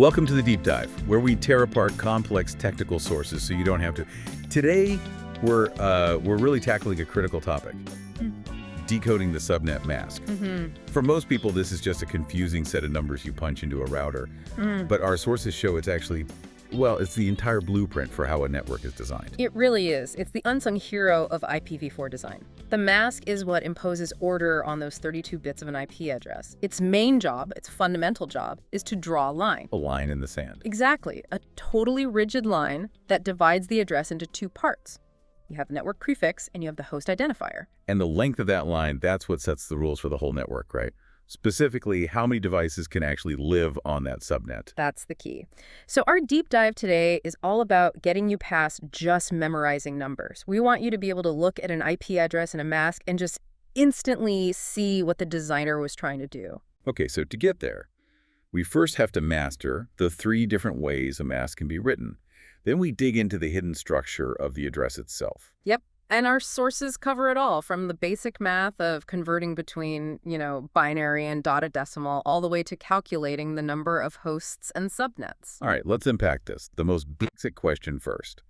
Welcome to the Deep Dive, where we tear apart complex technical sources so you don't have to. Today, we're really tackling a critical topic, decoding the subnet mask. For most people, this is just a confusing set of numbers you punch into a router. But our sources show it's actually, well, it's the entire blueprint for how a network is designed. It really is. It's the unsung hero of IPv4 design. The mask is what imposes order on those 32 bits of an IP address. Its main job, its fundamental job, is to draw a line. A line in the sand. Exactly. A totally rigid line that divides the address into two parts. You have the network prefix and you have the host identifier. And the length of that line, that's what sets the rules for the whole network, right? Specifically, how many devices can actually live on that subnet. That's the key. So our deep dive today is all about getting you past just memorizing numbers. We want you to be able to look at an IP address and a mask and just instantly see what the designer was trying to do. Okay, so to get there, we first have to master the 3 different ways a mask can be written. Then we dig into the hidden structure of the address itself. Yep. And our sources cover it all, from the basic math of converting between, binary and dotted decimal, all the way to calculating the number of hosts and subnets. All right, let's unpack this. The most basic question first.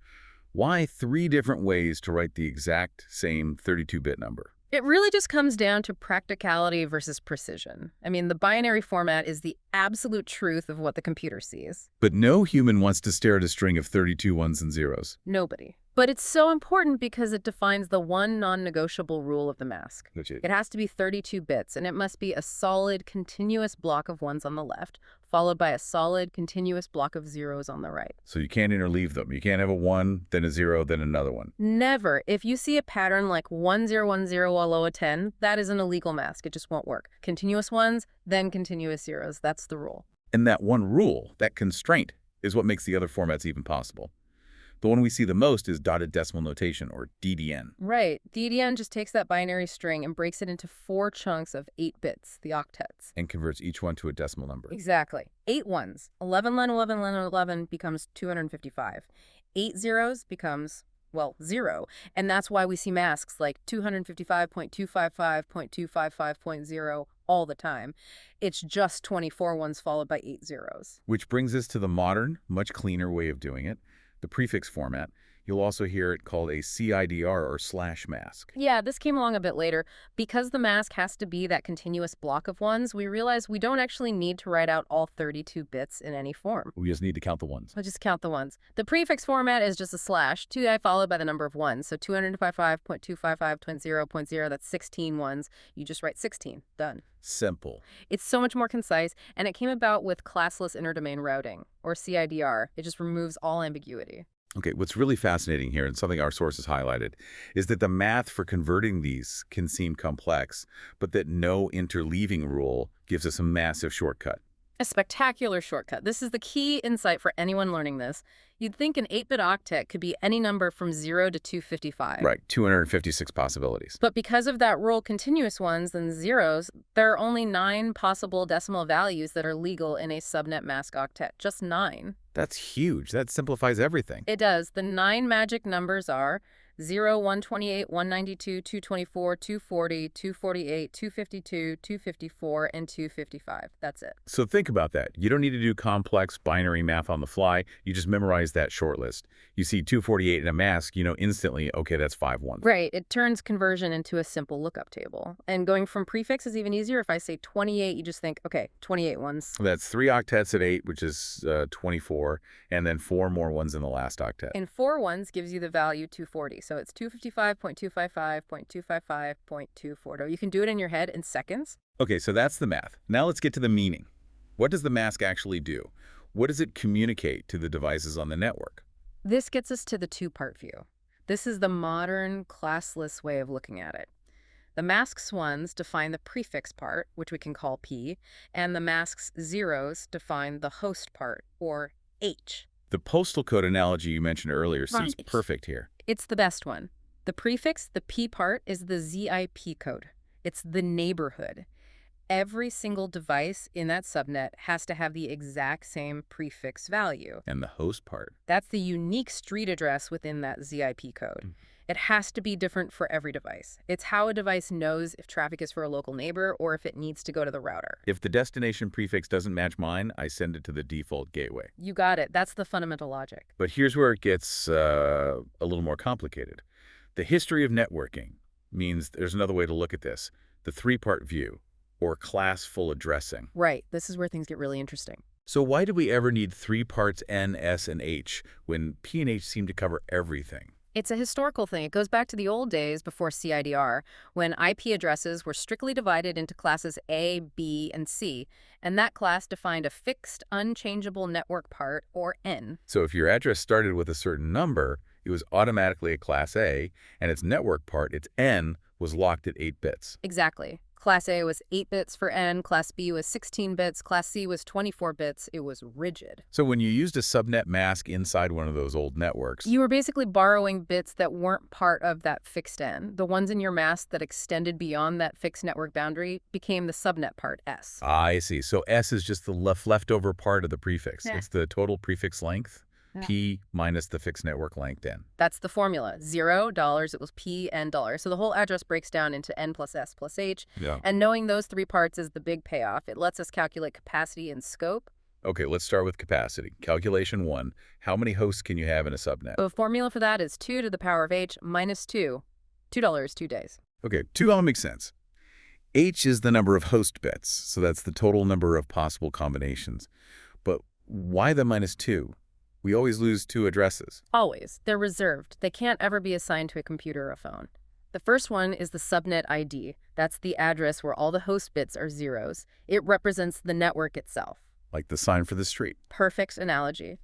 Why 3 different ways to write the exact same 32-bit number? It really just comes down to practicality versus precision. I mean, the binary format is the absolute truth of what the computer sees. But no human wants to stare at a string of 32 ones and zeros. Nobody. But it's so important because it defines the one non-negotiable rule of the mask. It has to be 32 bits, and it must be a solid, continuous block of ones on the left, followed by a solid, continuous block of zeros on the right. So you can't interleave them. You can't have a 1, then a 0, then another one. Never. If you see a pattern like 1010 below a 10, that is an illegal mask. It just won't work. Continuous ones, then continuous zeros. That's the rule. And that one rule, that constraint, is what makes the other formats even possible. The one we see the most is dotted decimal notation, or DDN. Right. DDN just takes that binary string and breaks it into 4 chunks of 8 bits, the octets. And converts each one to a decimal number. Exactly. 8 ones. 11 len 11 len 11 becomes 255. 8 zeros becomes, 0. And that's why we see masks like 255.255.255.0 all the time. It's just 24 ones followed by 8 zeros. Which brings us to the modern, much cleaner way of doing it. The prefix format. You'll also hear it called a CIDR, or slash mask. Yeah, this came along a bit later. Because the mask has to be that continuous block of ones, we realized we don't actually need to write out all 32 bits in any form. We just need to count the ones. We'll just count the ones. The prefix format is just a slash, 2i followed by the number of ones. So 255.255.0.0, that's 16 ones. You just write 16. Done. Simple. It's so much more concise, and it came about with classless interdomain routing, or CIDR. It just removes all ambiguity. Okay, what's really fascinating here, and something our sources highlighted, is that the math for converting these can seem complex, but that no interleaving rule gives us a massive shortcut. A spectacular shortcut. This is the key insight for anyone learning this. You'd think an 8-bit octet could be any number from 0 to 255. Right, 256 possibilities. But because of that rule, continuous ones and zeros, there are only 9 possible decimal values that are legal in a subnet mask octet. Just 9. That's huge. That simplifies everything. It does. The 9 magic numbers are 0, 128, 192, 224, 240, 248, 252, 254, and 255. That's it. So think about that. You don't need to do complex binary math on the fly. You just memorize that short list. You see 248 in a mask, you know instantly, okay, that's 5 ones. Right. It turns conversion into a simple lookup table. And going from prefix is even easier. If I say 28, you just think, okay, 28 ones. That's 3 octets at 8, which is 24, and then 4 more ones in the last octet. And 4 ones gives you the value 240. So it's 255.255.255.240. You can do it in your head in seconds. Okay, so that's the math. Now let's get to the meaning. What does the mask actually do? What does it communicate to the devices on the network? This gets us to the 2-part view. This is the modern, classless way of looking at it. The mask's ones define the prefix part, which we can call P, and the mask's zeros define the host part, or H. The postal code analogy you mentioned earlier seems Right. perfect here. It's the best one. The prefix, the P part, is the ZIP code. It's the neighborhood. Every single device in that subnet has to have the exact same prefix value. And the host part. That's the unique street address within that ZIP code. It has to be different for every device. It's how a device knows if traffic is for a local neighbor or if it needs to go to the router. If the destination prefix doesn't match mine, I send it to the default gateway. You got it. That's the fundamental logic. But here's where it gets a little more complicated. The history of networking means there's another way to look at this, the three-part view, or classful addressing. Right. This is where things get really interesting. So why do we ever need three parts N, S, and H when P and H seem to cover everything? It's a historical thing. It goes back to the old days before CIDR, when IP addresses were strictly divided into classes A, B, and C, and that class defined a fixed, unchangeable network part, or N. So if your address started with a certain number, it was automatically a class A, and its network part, its N, was locked at 8 bits. Exactly. Class A was 8 bits for N, Class B was 16 bits, Class C was 24 bits. It was rigid. So when you used a subnet mask inside one of those old networks, You were basically borrowing bits that weren't part of that fixed N. The ones in your mask that extended beyond that fixed network boundary became the subnet part, S. I see. So S is just the leftover part of the prefix. Yeah. It's the total prefix length, Yeah. P minus the fixed network length N. That's the formula. $0 equals P N dollars. So the whole address breaks down into N plus S plus H. Yeah. And knowing those three parts is the big payoff. It lets us calculate capacity and scope. Okay, let's start with capacity. Calculation 1. How many hosts can you have in a subnet? The formula for that is 2 to the power of H minus 2. $2, 2 days. Okay, 2 all makes sense. H is the number of host bits, so that's the total number of possible combinations. But why the minus 2? We always lose 2 addresses. Always. They're reserved. They can't ever be assigned to a computer or a phone. The first one is the subnet ID. That's the address where all the host bits are zeros. It represents the network itself. Like the sign for the street. Perfect analogy.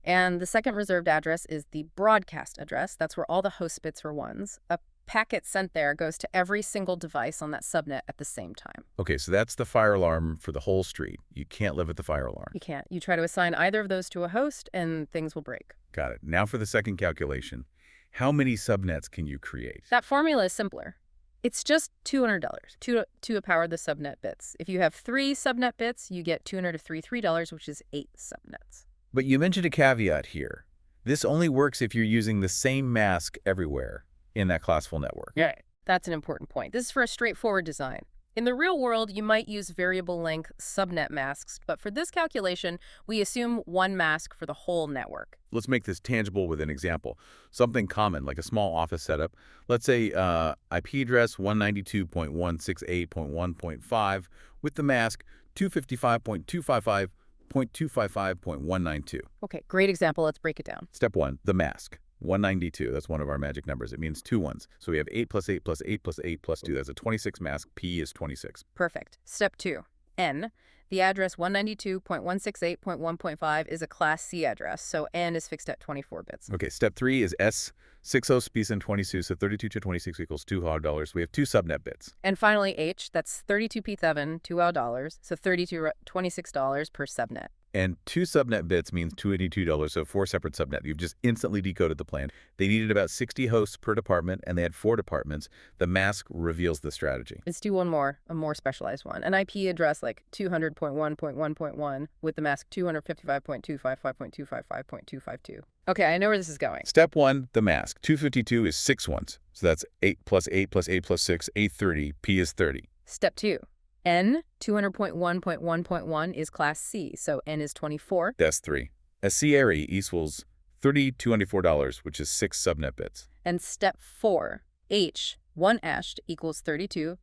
And the second reserved address is the broadcast address. That's where all the host bits are ones. A packet sent there goes to every single device on that subnet at the same time. Okay, so that's the fire alarm for the whole street. You can't live with the fire alarm. You can't. You try to assign either of those to a host and things will break. Got it. Now for the second calculation. How many subnets can you create? That formula is simpler. It's just $200 to power the subnet bits. If you have 3 subnet bits, you get $203, which is 8 subnets. But you mentioned a caveat here. This only works if you're using the same mask everywhere in that classful network. Yeah. That's an important point. This is for a straightforward design. In the real world, you might use variable length subnet masks, but for this calculation, we assume one mask for the whole network. Let's make this tangible with an example. Something common, like a small office setup. Let's say IP address 192.168.1.5 with the mask 255.255.255.192. Okay, great example. Let's break it down. Step 1, the mask. 192, that's one of our magic numbers. It means 2 ones. So we have 8 plus 8 plus 8 plus 8 plus 2. That's a 26 mask. P is 26. Perfect. Step 2, N. The address 192.168.1.5 is a Class C address, so N is fixed at 24 bits. Okay, step 3 is S. 6 hosts, P's, and 22, so 32 to 26 equals $2. We have 2 subnet bits. And finally, H, that's 32p7, $2, so $26 per subnet. And 2 subnet bits means $282, so 4 separate subnet. You've just instantly decoded the plan. They needed about 60 hosts per department, and they had 4 departments. The mask reveals the strategy. Let's do one more, a more specialized one. An IP address like 200.1.1.1 with the mask 255.255.255.252. Okay, I know where this is going. Step 1, the mask. 252 is 6 ones. So that's 8 plus 8 plus 8 plus 6, 830. P is 30. Step 2, N, 200.1.1.1 is Class C, so N is 24. That's 3. A C area equals $3,294, which is 6 subnet bits. And step 4, H, 1 hashed equals $32,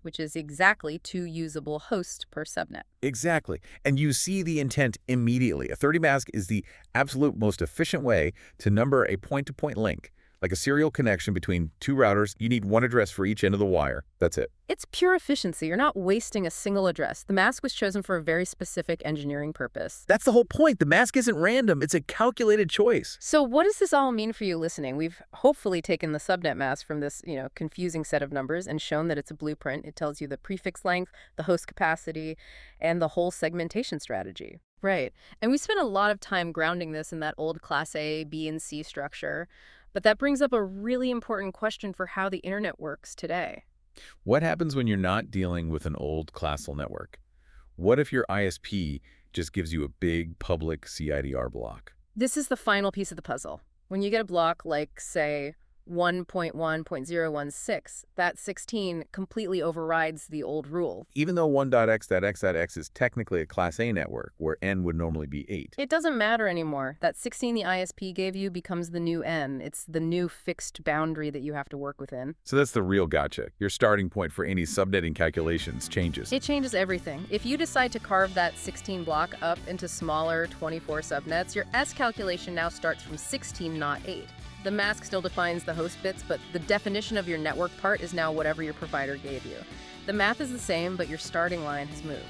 which is exactly 2 usable hosts per subnet. Exactly. And you see the intent immediately. A 30 mask is the absolute most efficient way to number a point-to-point link. Like a serial connection between 2 routers, you need 1 address for each end of the wire. That's it. It's pure efficiency. You're not wasting a single address. The mask was chosen for a very specific engineering purpose. That's the whole point. The mask isn't random. It's a calculated choice. So what does this all mean for you listening? We've hopefully taken the subnet mask from this, confusing set of numbers and shown that it's a blueprint. It tells you the prefix length, the host capacity, and the whole segmentation strategy. Right. And we spent a lot of time grounding this in that old Class A, B, and C structure. But that brings up a really important question for how the internet works today. What happens when you're not dealing with an old classful network? What if your ISP just gives you a big public CIDR block? This is the final piece of the puzzle. When you get a block like, say, 1.1.016. That 16 completely overrides the old rule. Even though 1.x.x.x is technically a Class A network, where n would normally be 8. It doesn't matter anymore. That 16 the ISP gave you becomes the new n. It's the new fixed boundary that you have to work within. So that's the real gotcha. Your starting point for any subnetting calculations changes. It changes everything. If you decide to carve that 16 block up into smaller 24 subnets, your S calculation now starts from 16, not 8. The mask still defines the host bits, but the definition of your network part is now whatever your provider gave you. The math is the same, but your starting line has moved.